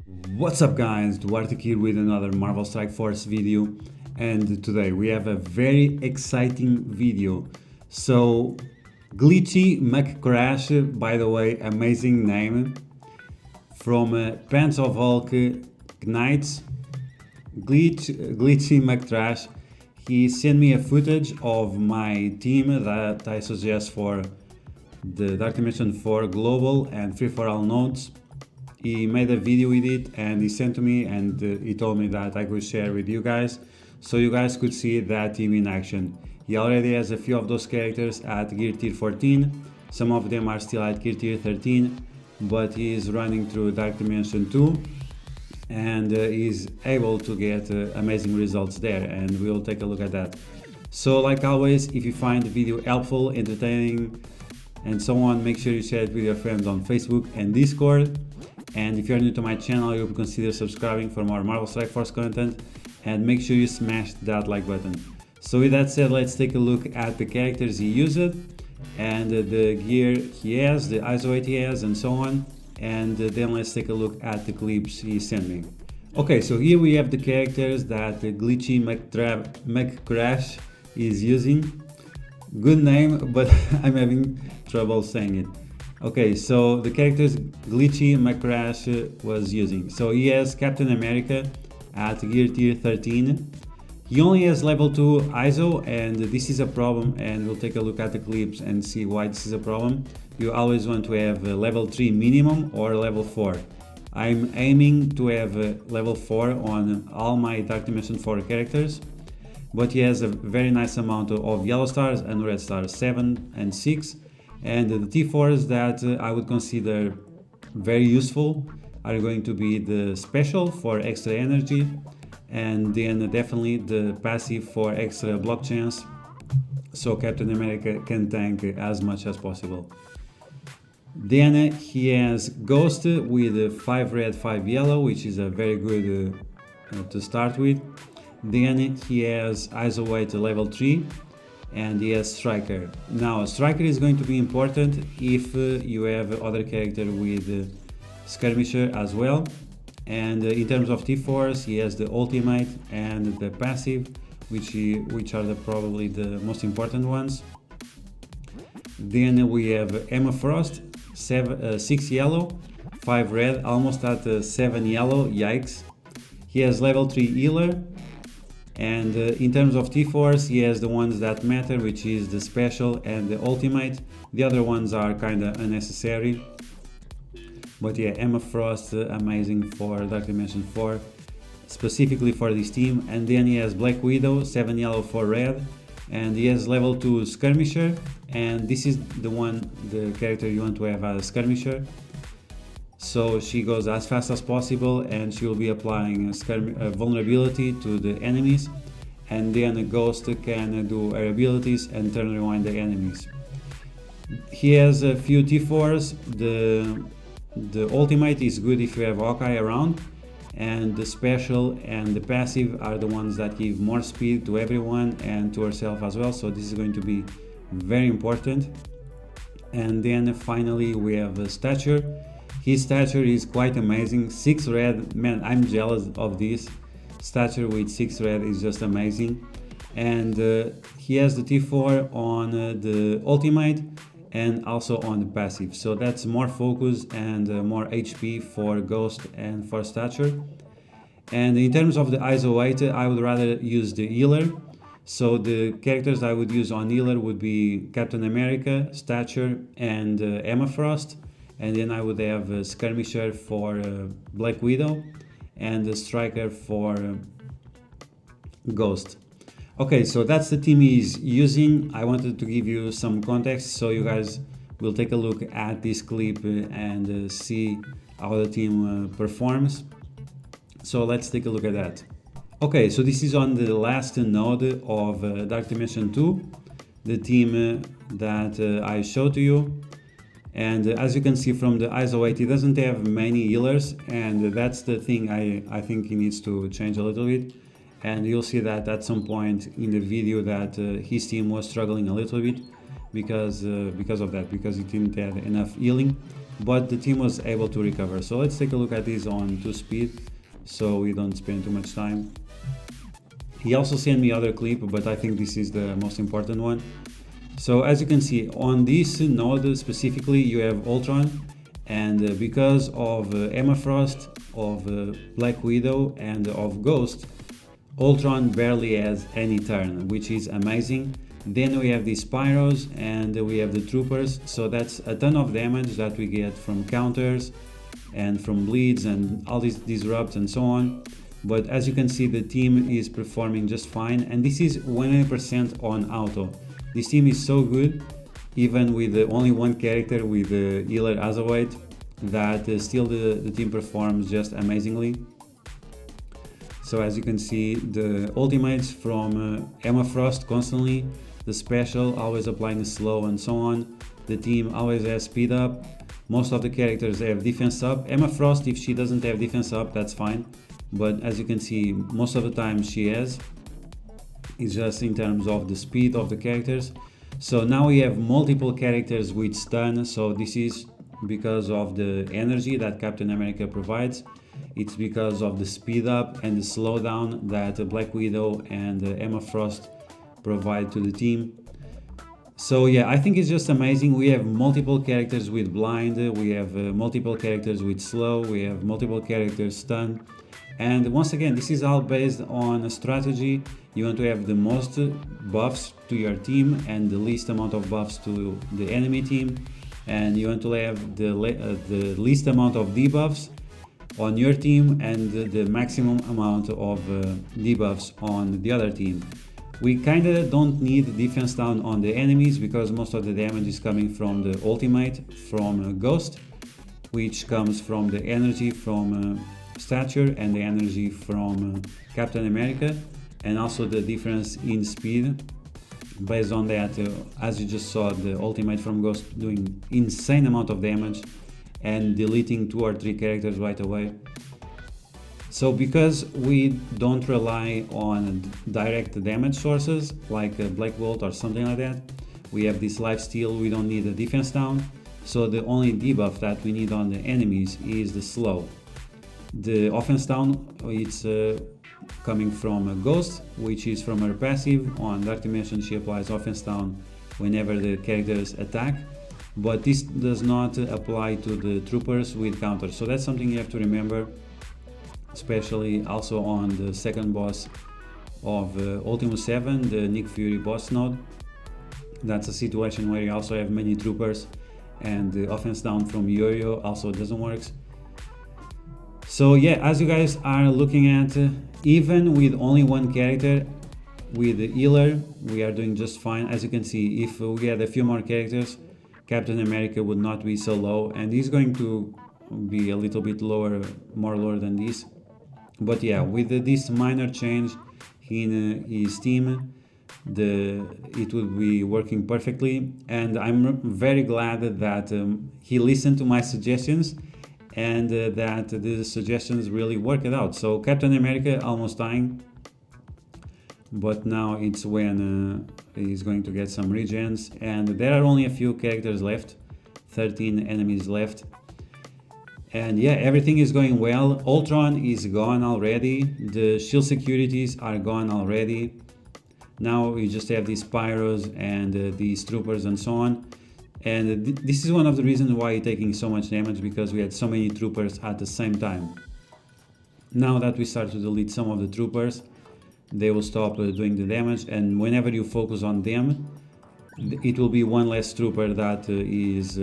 What's up guys, Duarte here with another Marvel Strike Force video, and today we have a very exciting video. So Glitchy McCrash, by the way, amazing name, from Pants of Hulk Knights. Glitchy McTrash, he sent me a footage of my team that I suggest for the Dark Dimension 4 global and free for all nodes. He made a video with it and he sent to me, and he told me that I could share with you guys so you guys could see that team in action. He already has a few of those characters at gear tier 14, some of them are still at gear tier 13, but he is running through Dark Dimension 2 and is able to get amazing results there, and we'll take a look at that. So like always, if you find the video helpful, entertaining and so on, make sure you share it with your friends on Facebook and Discord. And if you're new to my channel, you will consider subscribing for more Marvel Strike Force content, and make sure you smash that like button. So with that said, let's take a look at the characters he used and the gear he has, the ISO 8 he has, and so on. And then let's take a look at the clips he sent me. Okay, so here we have the characters that Glitchy McCrash is using. Good name, but I'm having trouble saying it. Okay, so the characters Glitchy McCrash was using. So he has Captain America at gear tier 13. He only has level 2 ISO, and this is a problem, and we'll take a look at the clips and see why this is a problem. You always want to have level 3 minimum or level 4. I'm aiming to have level 4 on all my Dark Dimension 4 characters, but he has a very nice amount of yellow stars and red stars, 7 and 6. And the T4s that I would consider very useful are going to be the special for extra energy, and then definitely the passive for extra block chance, so Captain America can tank as much as possible. Then he has Ghost with 5 red 5 yellow, which is a very good to start with. Then he has ISO 8 level 3, and he has Striker. Now Striker is going to be important if you have other character with Skirmisher as well. And in terms of T4s, he has the ultimate and the passive, which are probably the most important ones. Then we have Emma Frost, 6 yellow, 5 red, almost at 7 yellow, yikes. He has level 3 healer. And in terms of T4s, he has the ones that matter, which is the special and the ultimate. The other ones are kind of unnecessary. But yeah, Emma Frost, amazing for Dark Dimension 4, specifically for this team. And then he has Black Widow, 7 yellow 4 red. And he has level 2 Skirmisher. And this is the character you want to have as a Skirmisher. So she goes as fast as possible, and she will be applying vulnerability to the enemies, and then a Ghost can do her abilities and turn rewind the enemies. He has a few T4s. The ultimate is good if you have Hawkeye around, and the special and the passive are the ones that give more speed to everyone and to herself as well, so this is going to be very important. And then finally we have Stature. His stature is quite amazing, 6 red, man, I'm jealous of this. Stature with 6 red is just amazing. And he has the T4 on the ultimate and also on the passive, so that's more focus and more HP for Ghost and for Stature. And in terms of the ISO 8, I would rather use the healer. So the characters I would use on healer would be Captain America, Stature, and Emma Frost. And then I would have a Skirmisher for Black Widow and a Striker for Ghost. Okay, so that's the team he's using. I wanted to give you some context so you guys will take a look at this clip and see how the team performs. So let's take a look at that. Okay, so this is on the last node of Dark Dimension 2, the team that I showed to you. And as you can see from the ISO 8, it doesn't have many healers, and that's the thing I think he needs to change a little bit. And you'll see that at some point in the video that his team was struggling a little bit because of that, because he didn't have enough healing. but the team was able to recover. So let's take a look at this on 2 speed so we don't spend too much time. He also sent me other clip, but I think this is the most important one. So as you can see, on this node specifically, you have Ultron, and because of Emma Frost, of Black Widow, and of Ghost, Ultron barely has any turn, which is amazing. Then we have the Spyros and we have the Troopers, so that's a ton of damage that we get from counters and from bleeds and all these disrupts and so on. But as you can see, the team is performing just fine, and this is 100% on auto. This team is so good, even with only one character, with Healer Azawite, that still the team performs just amazingly. So as you can see, the ultimates from Emma Frost constantly, the special always applying slow and so on. The team always has speed up. Most of the characters have defense up. Emma Frost, if she doesn't have defense up, that's fine. But as you can see, most of the time she has. It's just in terms of the speed of the characters. So now we have multiple characters with stun. So this is because of the energy that Captain America provides. It's because of the speed up and the slowdown that Black Widow and Emma Frost provide to the team. So yeah, I think it's just amazing. We have multiple characters with blind, we have multiple characters with slow, we have multiple characters stun. And once again, this is all based on a strategy. You want to have the most buffs to your team and the least amount of buffs to the enemy team. And you want to have the least amount of debuffs on your team and the maximum amount of debuffs on the other team. We kinda don't need defense down on the enemies because most of the damage is coming from the ultimate from Ghost, which comes from the energy from stature and the energy from Captain America, and also the difference in speed. Based on that, as you just saw, the ultimate from Ghost doing insane amount of damage and deleting 2 or 3 characters right away. So because we don't rely on direct damage sources like Black Bolt or something like that, we have this lifesteal, we don't need a defense down. So the only debuff that we need on the enemies is the slow. The offense down, it's coming from a Ghost, which is from her passive. On Dark Dimension she applies offense down whenever the characters attack, but this does not apply to the Troopers with counters. So that's something you have to remember, especially also on the second boss of Ultimus 7, the Nick Fury boss node. That's a situation where you also have many Troopers, and the offense down from Yo-Yo also doesn't work. So yeah, as you guys are looking at, even with only one character, with the healer, we are doing just fine. As you can see, if we had a few more characters, Captain America would not be so low, and he's going to be a little bit lower, more lower than this. But yeah, with this minor change in his team, it will be working perfectly, and I'm very glad that he listened to my suggestions and that the suggestions really worked out. So Captain America almost dying, but now it's when he's going to get some regens, and there are only a few characters left, 13 enemies left. And yeah, everything is going well. Ultron is gone already, the shield securities are gone already. Now we just have these Spyros and these Troopers and so on. And this is one of the reasons why you're taking so much damage, because we had so many Troopers at the same time. Now that we start to delete some of the Troopers, they will stop doing the damage, and whenever you focus on them, it will be one less Trooper that is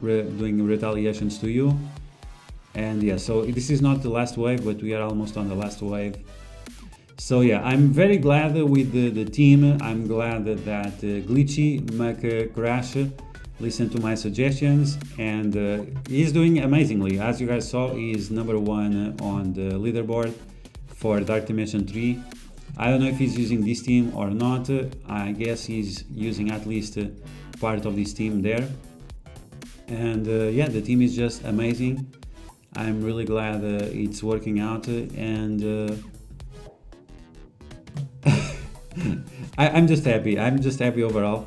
doing retaliations to you. And yeah, so this is not the last wave, but we are almost on the last wave. So yeah, I'm very glad with the team. I'm glad that Glitchy Crash listened to my suggestions, and he's doing amazingly. As you guys saw, he is #1 on the leaderboard for Dark Dimension 3. I don't know if he's using this team or not. I guess he's using at least part of this team there. And yeah, the team is just amazing. I'm really glad it's working out, and I'm just happy. I'm just happy overall.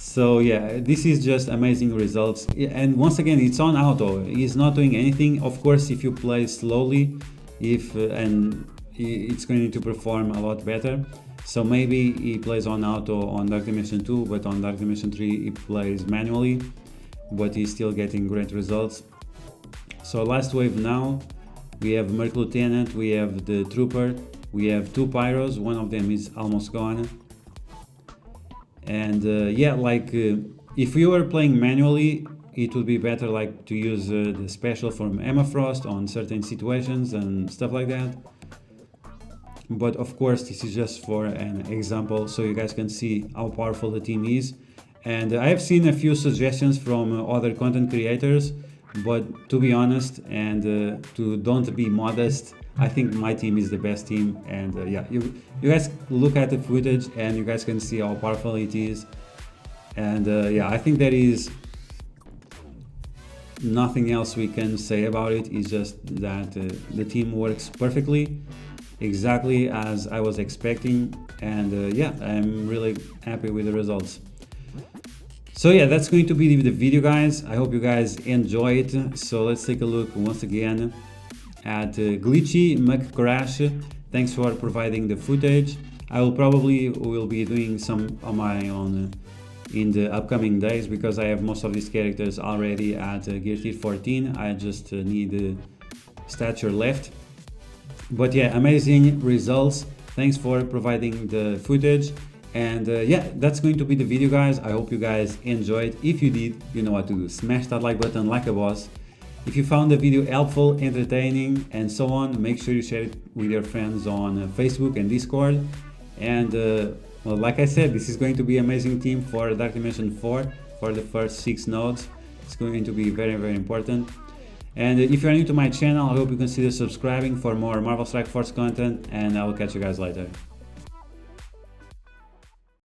So yeah, this is just amazing results. And once again, it's on auto. He's not doing anything. Of course, if you play slowly, it's going to perform a lot better. So maybe he plays on auto on Dark Dimension 2, but on Dark Dimension 3 he plays manually, but he's still getting great results. So last wave now, we have Merc Lieutenant, we have the Trooper, we have 2 Pyros, one of them is almost gone. And yeah, like if you were playing manually, it would be better like to use the special from Emma Frost on certain situations and stuff like that. But of course, this is just for an example, so you guys can see how powerful the team is. And I have seen a few suggestions from other content creators, but to be honest and to don't be modest, I think my team is the best team. And yeah, you guys look at the footage and you guys can see how powerful it is. And yeah, I think there is nothing else we can say about it. It's just that the team works perfectly, exactly as I was expecting. And yeah, I'm really happy with the results. So yeah, that's going to be the video, guys. I hope you guys enjoy it. So let's take a look once again at Glitchy McCrash. Thanks for providing the footage. I will be doing some on my own in the upcoming days, because I have most of these characters already at Gear Tier 14. I just need stature left. But yeah, amazing results. Thanks for providing the footage. And yeah, that's going to be the video, guys. I hope you guys enjoyed. If you did, you know what to do. Smash that like button like a boss. If you found the video helpful, entertaining, and so on, make sure you share it with your friends on Facebook and Discord. And well, like I said, this is going to be an amazing team for Dark Dimension 4 for the first 6 nodes. It's going to be very, very important. And if you're new to my channel, I hope you consider subscribing for more Marvel Strike Force content, and I will catch you guys later.